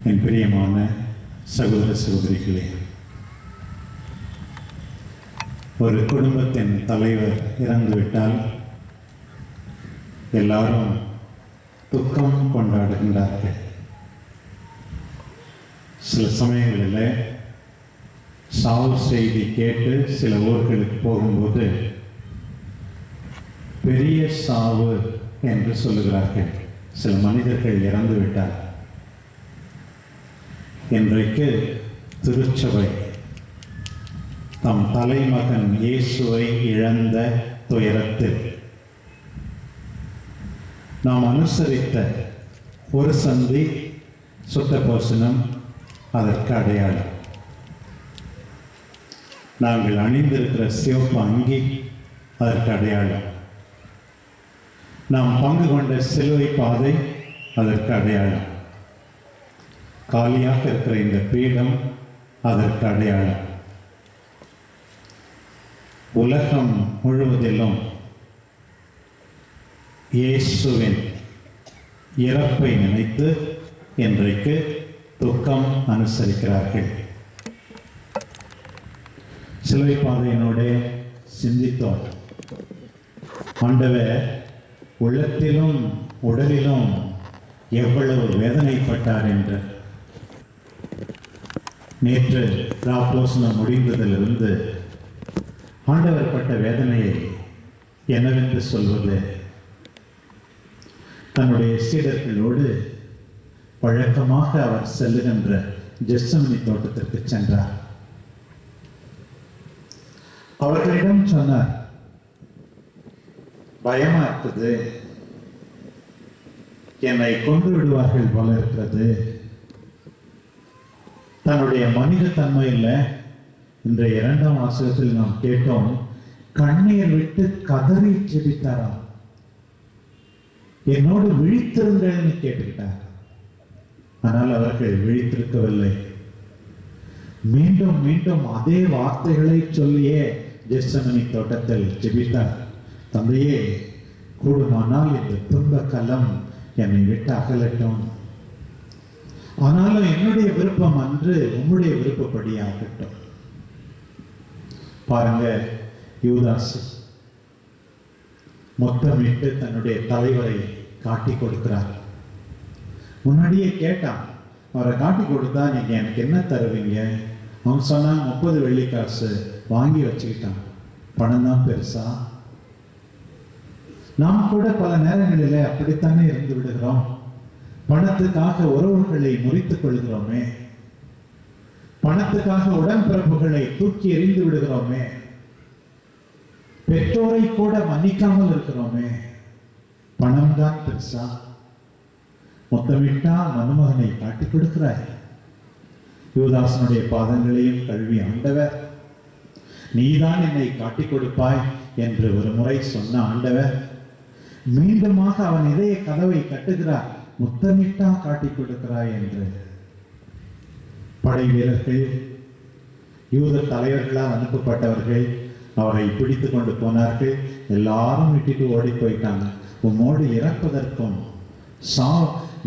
என் பிரியமான சகோதர சகோதரிகளே, ஒரு குடும்பத்தின் தலைவர் இறந்துவிட்டால் எல்லாரும் துக்கம் கொண்டாடுகின்றார்கள். சில சமயங்களில் சாவு செய்தி கேட்டு சில ஊர்களுக்கு போகும்போது பெரிய சாவு என்று சொல்லுகிறார்கள். சில மனிதர்கள் இறந்து விட்டார். இன்றைக்கு திருச்சபை தம் தலைமகன் இயேசுவை இழந்த துயரத்தில் நாம் அனுசரித்த ஒரு சந்தி சுத்த போசனம் அதற்கு அடையாளம். நாங்கள் அணிந்திருக்கிற சிவப்பு அங்கி அதற்கு அடையாளம். நாம் பங்கு கொண்ட சிலுவை பாதை அதற்கு அடையாளம். காலியாக இருக்கிற இந்த பீடம் அதற்கு அடையாளம். உலகம் முழுவதிலும் இயேசுவின் இறப்பை நினைத்து இன்றைக்கு துக்கம் அனுசரிக்கிறார்கள். சிலுவை பாதையினோட சிந்தித்தோம். ஆண்டவர் உள்ளத்திலும் உடலிலும் எவ்வளவு வேதனைப்பட்டார் என்று. நேற்று ராப்போசனம் முடிந்ததிலிருந்து ஆண்டவர் பட்ட வேதனையை என்னவென்று சொல்வது? தன்னுடைய சீடர்களோடு வழக்கமாக அவர் செல்லுகின்ற கெத்செமனி தோட்டத்திற்கு சென்றார். அவர்களிடம் சொன்னார், பயமா இருக்குது, என்னை கொண்டு விடுவார்கள் போல இருக்கிறது. தன்னுடைய மனித தன்மையில் இன்றைய 2ஆம் வாசகத்தில் நாம் கேட்டோம், கண்ணீர் விட்டு கதறி ஜெபித்தாராம். என்னோடு விழித்திருங்கள்னு கேட்டுக்கிட்டார். ஆனால் அவர்கள் விழித்திருக்கவில்லை. மீண்டும் மீண்டும் அதே வார்த்தைகளை சொல்லியே கெத்செமனி தோட்டத்தில் ஜெபித்தார். தந்தையே, கூடுமானால் இந்த துன்ப கலம் என்னை விட்டு அகலட்டும். ஆனாலும் என்னுடைய விருப்பம் அன்று உம்முடைய விருப்பப்படி ஆகட்டும். பாருங்க, யூதாஸ் மொத்தமிட்டு தன்னுடைய தலைவரை காட்டி கொடுக்கிறார். முன்னாடியே கேட்டான், அவரை காட்டி கொடுத்தா நீங்க எனக்கு என்ன தருவீங்க? அவன் சொன்னான் 30 வெள்ளிக்காசு. வாங்கி வச்சுக்கிட்டான். பணம் தான் பெருசா? நாம் கூட பல நேரங்களிலே அப்படித்தானே இருந்து விடுகிறோம். பணத்துக்காக உறவுகளை முறித்துக் கொள்கிறோமே, பணத்துக்காக உடன்பிறப்புகளை தூக்கி எறிந்து விடுகிறோமே, பெற்றோரை கூட மன்னிக்காமல் இருக்கிறோமே. பணம் தான் பெருசா? மொத்தமிட்டா மருமகனை காட்டிக் கொடுக்கிறாய். யூதாசனுடைய பாதங்களையும் கழுவி ஆண்டவர், நீதான் என்னை காட்டிக் கொடுப்பாய் என்று ஒரு முறை சொன்ன ஆண்டவர் மீண்டுமாக அவன் இதய கதவை கட்டுகிறார். முத்தமிட்டா காட்டிக் கொடுக்கிறாய் என்று. படை வீரர்கள், யூத தலைவர்களால் அனுப்பப்பட்டவர்கள் அவரை பிடித்து கொண்டு போனார்கள். எல்லாரும் விட்டுட்டு ஓடி போயிட்டாங்க. உம்மோடு இறப்பதற்கும்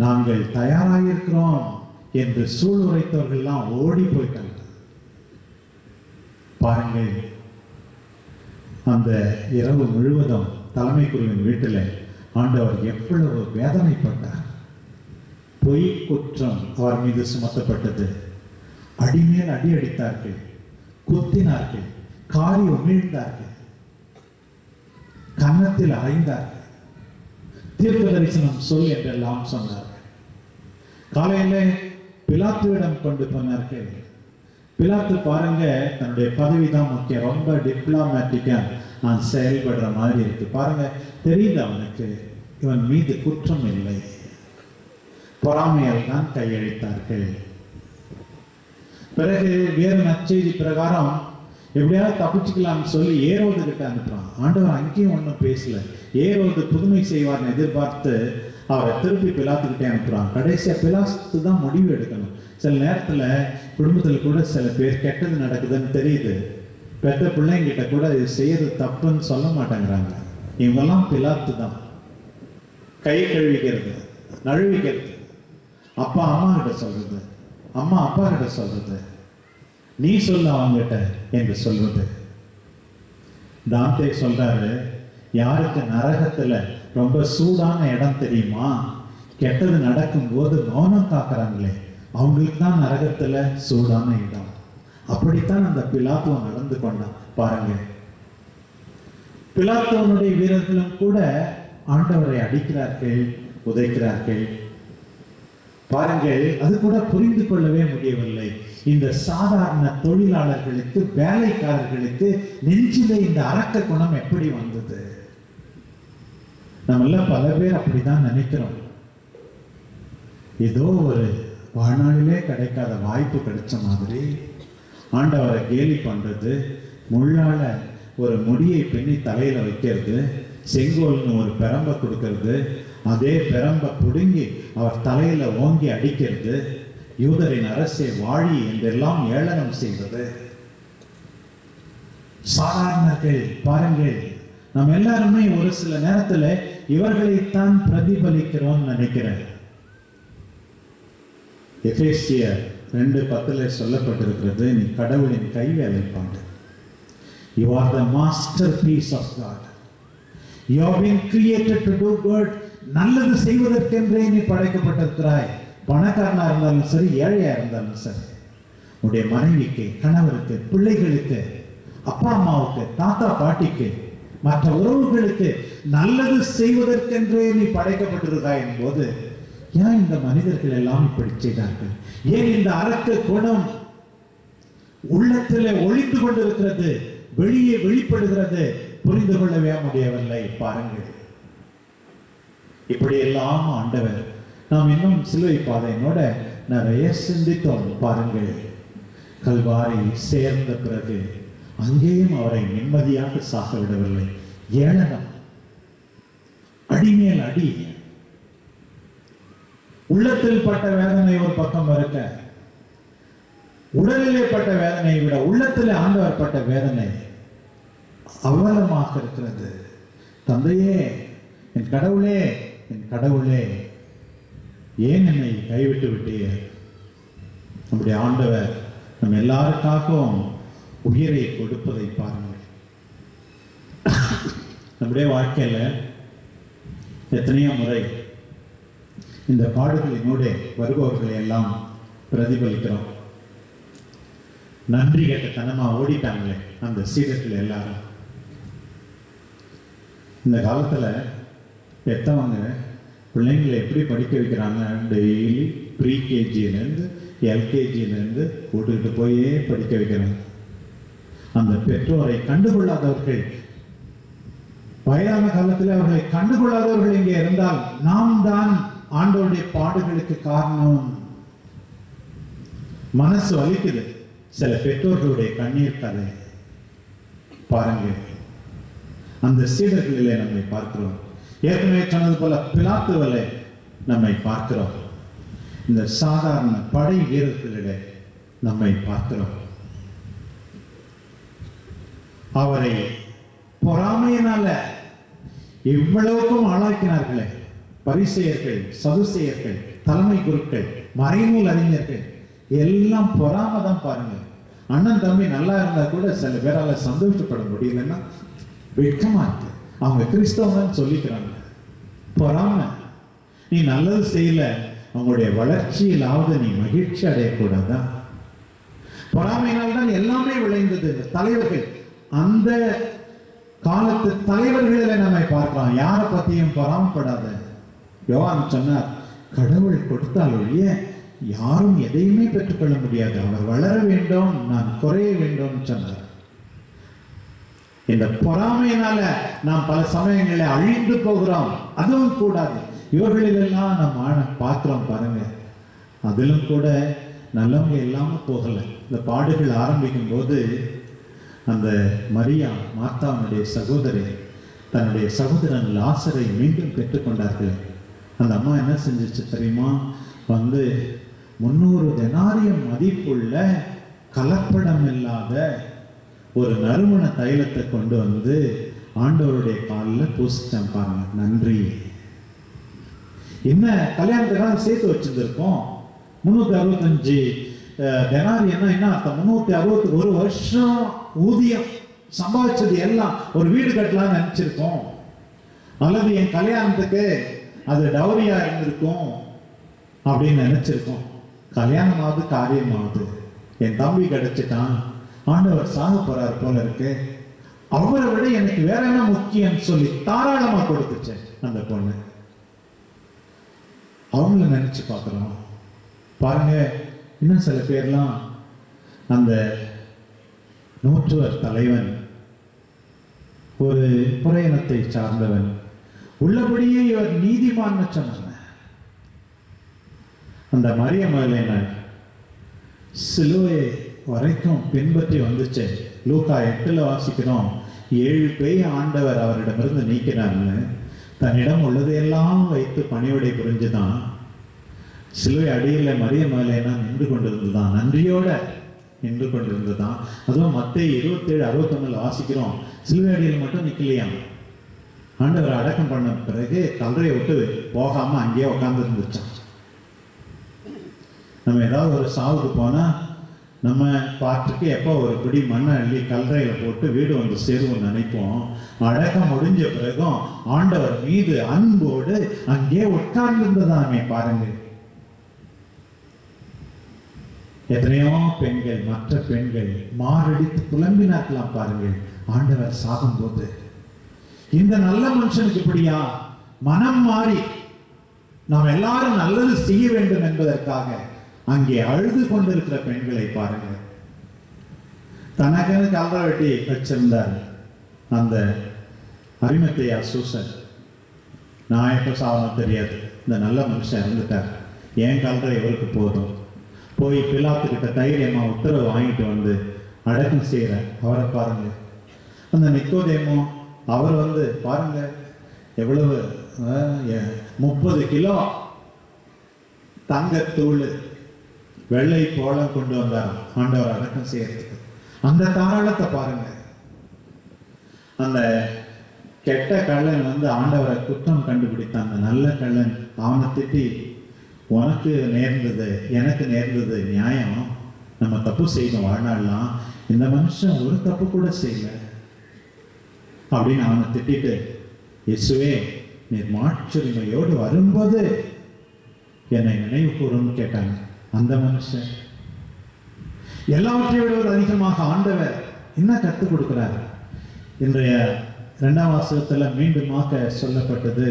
நாங்கள் தயாராகிருக்கிறோம் என்று சூளுரைத்தவர்கள்லாம் ஓடி போயிட்டாங்க. பாருங்கள், அந்த இரவு முழுவதும் தலைமை குருவின் வீட்டில் ஆண்டவர் எவ்வளவு வேதனைப்பட்டார். பொய் குற்றம் அவர் மீது சுமத்தப்பட்டது. அடிமேல் அடி அடித்தார்கள், குத்தினார்கள், காரி உமிழ்ந்தார்கள், கன்னத்தில் அறைந்தார்கள், தீர்க்க தரிசனம் சொல் என்றெல்லாம் சொன்னார்கள். காலையில பிலாத்துவிடம் கொண்டு போனார்கள். பிலாத்து பாருங்க, தன்னுடைய பதவி தான் முக்கியம், ரொம்ப டிப்ளமேட்டிக்கா நான் செயல்படுற மாதிரி இருக்கு. பாருங்க, தெரியுது அவனுக்கு இவன் மீது குற்றம் இல்லை. பொறாமையால் தான் கையளித்தார்கள். பிறகு வேறு நற்செய்தி பிரகாரம் எப்படியாவது தப்பிச்சுக்கலாம்னு சொல்லி ஏரோது கிட்ட அனுப்புறான். ஆண்டவர் அங்கேயும் ஒன்றும் பேசல. ஏரோது புதுமை செய்வார்னு எதிர்பார்த்து அவரை திருப்பி பிலாத்துக்கிட்டே அனுப்புறான். கடைசியா பிலாத்து தான் முடிவு எடுக்கணும். சில நேரத்துல குடும்பத்துல கூட சில பேர் கெட்டது நடக்குதுன்னு தெரியுது, பெற்ற பிள்ளைங்கிட்ட கூட இது செய்யறது தப்புன்னு சொல்ல மாட்டேங்கிறாங்க. இவங்கெல்லாம் பிலாத்து தான். கை கழுவிக்கிறது, நழுவிக்கிறது. அப்பா அம்மா கிட்ட சொல்றது, அம்மா அப்பா கிட்ட சொல்றது, நீ சொல்ல அவங்கிட்ட என்று சொல்வது. தாந்தே சொல்றாரு, யாருக்கு நரகத்துல ரொம்ப சூடான இடம் தெரியுமா? கெட்டது நடக்கும் போது மௌனம் காக்குறாங்களே, அவங்களுக்கு தான் நரகத்துல சூடான இடம். அப்படித்தான் அந்த பிலாத்துவன் நடந்து கொண்டான் பாருங்க. பிலாத்துவனுடைய வீரர்களும் கூட ஆண்டவரை அடிக்கிறார்கள், உதைக்கிறார்கள். பாருங்கள், அது கூட புரிந்து கொள்ளவே முடியவில்லை. இந்த சாதாரண தொழிலாளர்களுக்கு, வேலைக்காரர்களுக்கு நெஞ்சிலே இந்த அரக்க குணம் எப்படி வந்தது? நம்மள பல பேர் அப்படிதான் நினைக்கிறோம். ஏதோ ஒரு வாழ்நாளிலே கிடைக்காத வாய்ப்பு கிடைச்ச மாதிரி ஆண்டவரை கேலி பண்றது, முள்ளால ஒரு முடியை பின்னி தலையில வைக்கிறது, செங்கோல்னு ஒரு பெரம்பை கொடுக்கறது, அதே பெரம்பை புடுங்கி அவர் தலையில ஓங்கி அடிக்கிறது, யூதரின் அரசே வாழி என்றெல்லாம் ஏளனம் செய்வது. சாதாரணர்கள் பாருங்கள், நம்ம எல்லாருமே ஒரு சில நேரத்துல இவர்களைத்தான் பிரதிபலிக்கிறோம் நினைக்கிறேன். எபேசியர் 2:10 சொல்லப்பட்டிருக்கிறது, நீ கடவுளின் கைவேலைப்பாடு. You are the masterpiece of God. You have been created to do good. நல்லது செய்வதற்கென்றே நீ படைக்கப்பட்டிருக்கிறாய். பணக்காரனா இருந்தாலும் சரி, ஏழையா இருந்தாலும் சரி, உன்னுடைய மனைவிக்கு, கணவருக்கு, பிள்ளைகளுக்கு, அப்பா அம்மாவுக்கு, தாத்தா பாட்டிக்கு, மற்ற உறவுகளுக்கு நல்லது செய்வதற்கென்றே நீ படைக்கப்பட்டிருக்காய் என்போது, ஏன் இந்த மனிதர்கள் எல்லாம் இப்படி செய்தார்கள்? ஏன் இந்த அரக்க குணம் உள்ளத்திலே ஒளிந்து கொண்டிருக்கிறது, வெளியே வெளிப்படுகிறது? புரிந்து கொள்ளவே முடியவில்லை. பாருங்கள், இப்படி எல்லாம் ஆண்டவர் நாம் இன்னும் சிலுவை பாதையினோட நிறைய சிந்தித்தோம். பாருங்கள், கல்வாரி சேர்ந்த பிறகு அங்கேயும் அவரை நிம்மதியாக சாக விடவில்லை. ஏளனம், அடிமேல் அடி, உள்ளத்தில் பட்ட வேதனை ஒரு பக்கம் இருக்க, உடலிலே பட்ட வேதனையை விட உள்ளத்திலே ஆண்டவர் பட்ட வேதனை அவலமாக இருக்கிறது. தந்தையே, என் கடவுளே, என் கடவுளே, ஏன் என்னை கைவிட்டு விட்டீர்? நம்முடைய ஆண்டவர் நம்ம எல்லாருக்காகவும் உயிரை கொடுப்பதை பாருங்கள். நம்முடைய வாழ்க்கையில எத்தனையோ முறை இந்த பாடுகளினோட வருபவர்களை எல்லாம் பிரதிபலிக்கிறோம். நன்றி கேட்ட தனமா ஓடிட்டாங்களே அந்த சீடர்கள் எல்லாரும். இந்த காலத்துல பெத்தவங்க பிள்ளைங்களை எப்படி படிக்க வைக்கிறாங்க? டெய்லி ப்ரீகேஜியிலேருந்து எல்கேஜியிலேருந்து கூட்டுக்கிட்டு போயே படிக்க வைக்கிறாங்க. அந்த பெற்றோரை கண்டுகொள்ளாதவர்கள், வயதான காலத்தில் அவர்களை கண்டுகொள்ளாதவர்கள் இங்கே இருந்தால் நாம் தான் ஆண்டவருடைய பாடுகளுக்கு காரணம். மனசு வலிக்குது சில பெற்றோர்களுடைய கண்ணீர் கதை. பாருங்கள், அந்த சீடர்களிலே நம்மை பார்க்கிறோம். ஏற்கனவே சொன்னது போல பிலாத்துவிலே நம்மை பார்க்கிறோம். இந்த சாதாரண படை வீரர்களிலே நம்மை பார்க்கிறோம். அவரை பொறாமையினால இவ்வளவுக்கும் ஆளாக்கினார்களே பரிசேயர்கள், சதுசேயர்கள், தலைமை குருக்கள், மறைநூல் அறிஞர்கள் எல்லாம் பொறாம தான். பாருங்க, அண்ணன் தம்பி நல்லா இருந்தா கூட சில பேரால சந்தோஷப்பட முடியலன்னா வெட்கமா இருக்கு. அவங்க கிறிஸ்தவங்கன்னு சொல்லிக்கிறாங்க. பொறாம, நீ நல்லது செய்யல, அவங்களுடைய வளர்ச்சியிலாவது நீ மகிழ்ச்சி அடையக்கூடாதா? பொறாமையினால்தான் எல்லாமே விளைந்தது. இந்த தலைவர்கள், அந்த காலத்து தலைவர்களில நம்மை பார்க்கலாம். யாரை பத்தியும் பொறாமப்படாத. யோவான் சொன்னார், கடவுள் கொடுத்தால் ஒழிய யாரும் எதையுமே பெற்றுக்கொள்ள முடியாது. அவர் வளர வேண்டும், நான் குறைய வேண்டும் சொன்னார். இந்த பொறாமையினால நாம் பல சமயங்களில் அழிந்து போகிறோம். அதுவும் கூடாது. இவர்களிலெல்லாம் நம்ம பார்க்கிறோம் பாருங்க. அதிலும் கூட நல்லவங்க இல்லாம போகல. இந்த பாடுகள் ஆரம்பிக்கும் போது அந்த மரியா, மார்த்தாவுடைய சகோதரி, தன்னுடைய சகோதரன் லாசரை மீண்டும் பெற்றுக்கொண்டார்கள். அந்த அம்மா என்ன செஞ்சிச்சு தெரியுமா? வந்து 300 தெனாரியம் மதிப்புள்ள கலப்படம் இல்லாத ஒரு நறுமண தைலத்தை கொண்டு வந்து ஆண்டவருடைய காலில் பூசிச்சான். பாருங்க, நன்றி. என்ன கல்யாணத்துக்காக சேர்த்து வச்சிருந்திருக்கோம். 365 தெனாரியன்னா என்ன அர்த்தம்? 361 வருஷம் ஊதியம் சம்பாதிச்சது எல்லாம் ஒரு வீடு கட்டலாம்னு நினைச்சிருக்கோம். அல்லது என் கல்யாணத்துக்கு அது டவுரியா இருந்திருக்கும் அப்படின்னு நினைச்சிருக்கோம். கல்யாணமாவது காரியமாவது என் தம்பி கிடைச்சிட்டான், ஆண்டவர் சாக போறாரு போல இருக்கு, அவரை விட எனக்கு வேற என்ன முக்கியம் சொல்லி தாராளமா கொடுத்துச்சு அந்த பொண்ணு. அவங்கள நினைச்சு பார்க்கிறோம் பாருங்க. இன்னும் சில பேர்லாம் அந்த நூற்றுவர் தலைவன் ஒரு புறையினத்தை சார்ந்தவன், உள்ளபடியே இவர் நீதிமான்னு சொன்னாங்க. அந்த மரியமகளைன சிலுவை வரைக்கும் பின்பற்றி வந்துச்சு. லூக்கா 8 வாசிக்கிறோம், 7 பேய் ஆண்டவர் அவரிடமிருந்து நீக்கினார்னு. தன்னிடம் உள்ளதையெல்லாம் வைத்து பணிவிடை புரிஞ்சுதான் சிலுவை அடியில மரியமகளைனா நின்று கொண்டிருந்துதான், நன்றியோட நின்று கொண்டிருந்துதான். அதுவும் மத்தேயு 27:61 வாசிக்கிறோம், சிலுவை அடியில் மட்டும் நிக்கலையாம். ஆண்டவர் அடக்கம் பண்ண பிறகு கல்லறையை விட்டு போகாம அங்கேயே உட்கார்ந்து இருந்துச்சான். நம்ம ஏதாவது ஒரு சாவுக்கு போனா நம்ம பாட்டுக்கு எப்போ ஒரு பிடி மண்ணை அள்ளி கல்லறையில போட்டு வீடு வந்து சேருவோம் நினைப்போம். அடக்கம் முடிஞ்ச பிறகும் ஆண்டவர் மீது அன்போடு அங்கே உட்கார்ந்திருந்ததாமே பாருங்க. எத்தனையோ பெண்கள், மற்ற பெண்கள் மாரடித்து புலம்பினார்களாம் பாருங்க ஆண்டவர் சாகும்போது. இந்த நல்ல மனுஷனுக்கு இப்படியா மனம் மாறி நாம் எல்லாரும் நல்லது செய்ய வேண்டும் என்பதற்காக அங்கே அழுது கொண்டிருக்கிற பெண்களை பாருங்க. தனக்கு கல்ற வெட்டி வச்சிருந்தார் அந்த அரிமத்தையா சூசன். நான் எப்ப சாவணும் தெரியாது, இந்த நல்ல மனுஷன் இறந்துட்டார், ஏன் கல்ற இவருக்கு போதும், போய் பிலாத்துக்கிட்ட தைரியமா உத்தரவு வாங்கிட்டு வந்து அடக்கம் செய்யற அவரை பாருங்க. அந்த நிக்கோதேமோ அவர் வந்து பாருங்க எவ்வளவு 30 கிலோ தங்கத்தூள் வெள்ளை போலம் கொண்டு வந்தார் ஆண்டவர் அடக்கம் செய்யறதுக்கு. அந்த தாராளத்தை பாருங்க. அந்த கெட்ட கள்ளன் வந்து ஆண்டவரை குற்றம் கண்டுபிடித்தான். அந்த நல்ல கள்ளன் அவனை திட்டி, உனக்கு நேர்ந்தது எனக்கு நேர்ந்தது நியாயம், நம்ம தப்பு செய்யணும் வாழ்நாள்லாம், இந்த மனுஷன் ஒரு தப்பு கூட செய்யல அப்படின்னு அவனை திட்டிட்டு, இயேசுவே நீர் மாட்சிமையோடு வரும்போது என்னை நினைவு கூறும்னு கேட்டாங்க. அந்த மனுஷன் எல்லாவற்றை விட அதிகமாக ஆண்டவர் என்ன கற்றுக் கொடுக்கிறார்? இன்றைய 2ஆம் வாசகத்துல மீண்டுமாக சொல்லப்பட்டது,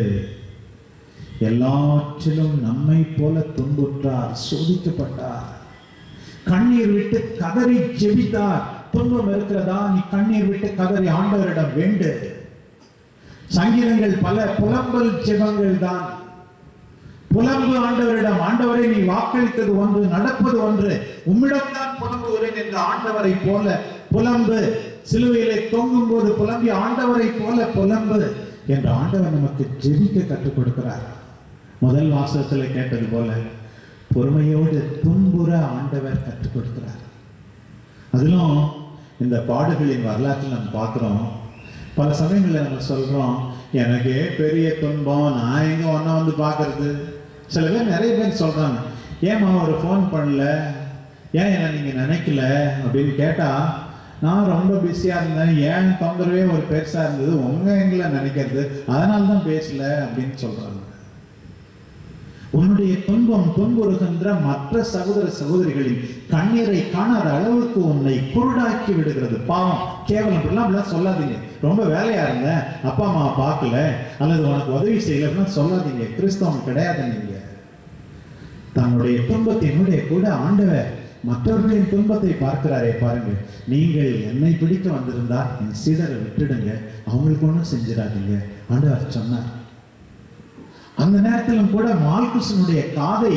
எல்லாவற்றிலும் நம்மை போல துன்புற்றார், சோதிக்கப்பட்டார், கண்ணீர் விட்டு கதறி ஜெபித்தார். துன்பம் இருக்கிறதா, நீ கண்ணீர் விட்டு கதறி ஆண்டவரிடம் வேண்டு. சங்கீதங்கள் பல புலம்பல் ஜெபங்கள் தான். புலம்பு ஆண்டவரிடம், ஆண்டவரை நீ வாக்களித்தது ஒன்று, நடப்பது ஒன்று, உம்மிடம்தான் புலம்புகிறேன் என்ற ஆண்டவரை போல புலம்பு. சிலுவையிலே தொங்கும் போது புலம்பி ஆண்டவரை போல புலம்பு என்ற ஆண்டவர் நமக்கு ஜெபிக்க கற்றுக் கொடுக்கிறார். முதல் வாசகத்தில் கேட்டது போல பொறுமையோடு துன்புற ஆண்டவர் கற்றுக் கொடுக்கிறார். அதிலும் இந்த பாடுகளின் வரலாற்றில் நம்ம பார்க்கிறோம். பல சமயங்களில் நம்ம சொல்றோம், எனக்கு பெரிய துன்பம், நான் எங்க ஒன்னா வந்து பார்க்கறது. சில பேர், நிறைய பேர் சொல்றாங்க, ஏமா ஒரு ஃபோன் பண்ணல, ஏன் என்ன நீங்க நினைக்கல அப்படின்னு கேட்டா, நான் ரொம்ப பிஸியா இருந்தேன், ஏன் தொந்தரவே ஒரு பெருசா இருந்தது, உங்க எங்களை நினைக்கிறது, அதனால தான் பேசல அப்படின்னு சொல்றாங்க. உன்னுடைய துன்பம் துன்புறுகின்ற மற்ற சகோதர சகோதரிகளின் கண்ணீரை காணாத அளவுக்கு உன்னை குருடாக்கி விடுகிறது. பாவம், கேவலம், அப்படிலாம் சொல்லாதீங்க. ரொம்ப வேலையா இருந்த, அப்பா அம்மாவை பார்க்கல, அல்லது உனக்கு உதவி செய்யல அப்படின்னா சொல்லாதீங்க. கிறிஸ்தவம் கிடையாது. நீங்க தன்னுடைய துன்பத்தினுடைய கூட ஆண்டவர் மற்றவர்களின் துன்பத்தை பார்க்கிறாரே பாருங்க. நீங்கள் என்னை பிடிக்க வந்திருந்தா என் சீடரை விட்டுடுங்க, அவங்களுக்கு ஒன்றும் செஞ்சிடாதீங்க ஆண்டவர் சொன்னார். அந்த நேரத்திலும் கூட மால்குசனுடைய காதை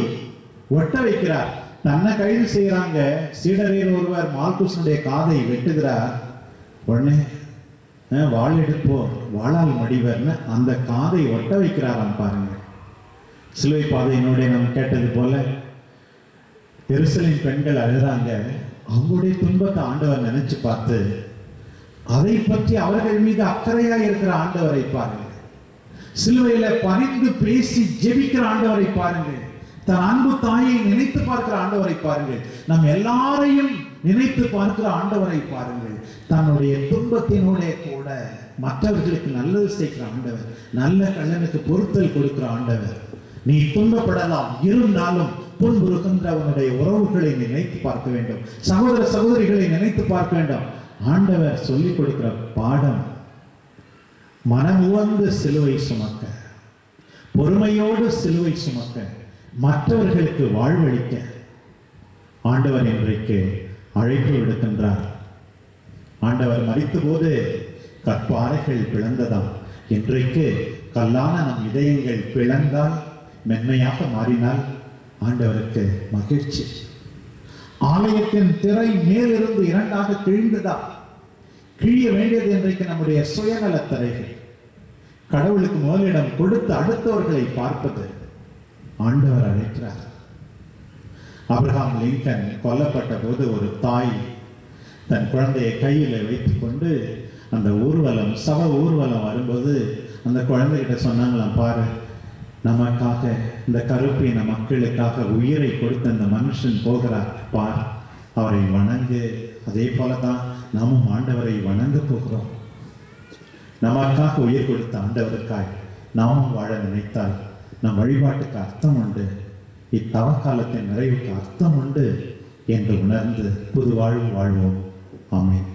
ஒட்ட வைக்கிறார். தன்னை கைது செய்யறாங்க, சீடரில் ஒருவர் மால்குசனுடைய காதை வெட்டுகிறார். உடனே வாள் எடுப்போர் வாளால் மடிவர்னு அந்த காதை ஒட்ட வைக்கிறாராம் பாருங்க. சிலுவை பாதையினுடைய நாம் கேட்டது போல எருசலேம் பெண்கள் அழுறாங்க. அவங்களுடைய துன்பத்தை ஆண்டவர் நினைச்சு பார்த்து அதை பற்றி அவர்கள் மீது அக்கறையா இருக்கிற ஆண்டவரை பாருங்க. சிலுவையில பரிந்து பேசி ஜெபிக்கிற ஆண்டவரை பாருங்கள். தன் அன்பு தாயை நினைத்து பார்க்கிற ஆண்டவரை பாருங்கள். நம் எல்லாரையும் நினைத்து பார்க்கிற ஆண்டவரை பாருங்கள். தன்னுடைய துன்பத்தினோட கூட மற்றவர்களுக்கு நல்லது செய்கிற ஆண்டவர், நல்ல கள்ளனுக்கு பொறுத்தல் கொடுக்கிற ஆண்டவர். நீ துன்பப்படலாம், இருந்தாலும் துன்புறுகின்ற அவனுடைய உறவுகளை நினைத்து பார்க்க வேண்டும், சகோதர சகோதரிகளை நினைத்து பார்க்க வேண்டும். ஆண்டவர் சொல்லிக் கொடுக்கிற பாடம் மனமுவந்து சிலுவை சுமக்க, பொறுமையோடு சிலுவை சுமக்க, மற்றவர்களுக்கு வாழ்வளிக்க ஆண்டவர் இன்றைக்கு அழைப்பு விடுக்கின்றார். ஆண்டவர் மரித்த போது கற்பாறைகள் பிளந்ததாம். இன்றைக்கு கல்லான நம் இதயங்கள் பிளந்தால், மென்மையாக மாறினால் ஆண்டவருக்கு மகிழ்ச்சி. ஆலயத்தின் திரை மேலிருந்து இரண்டாக கிழிந்ததா? கிழிய வேண்டியது இன்றைக்கு நம்முடைய சுயநல திரைகள். கடவுளுக்கு முதலிடம் கொடுத்து அடுத்தவர்களை பார்ப்பது ஆண்டவர் அழைக்கிறார். ஆபிரகாம் லிங்கன் கொல்லப்பட்ட போது ஒரு தாய் தன் குழந்தையை கையில வைத்துக் கொண்டு அந்த ஊர்வலம், சவ ஊர்வலம் வரும்போது அந்த குழந்தைகிட்ட சொன்னாங்களாம், பாரு, நமக்காக, இந்த கருப்பின மக்களுக்காக உயிரை கொடுத்த அந்த மனுஷன் போகிறார் பார், அவரை வணங்கு. அதே போலதான் நாமும் ஆண்டவரை வணங்க போகிறோம். நமக்காக உயிர் கொடுத்த ஆண்டவருக்காய் நாமும் வாழ நினைத்தால் நம் வழிபாட்டுக்கு அர்த்தம் உண்டு, இத்தவ காலத்தின் நிறைவுக்கு அர்த்தம் உண்டு என்று உணர்ந்து புது வாழ்வு வாழ்வோம். ஆமென்.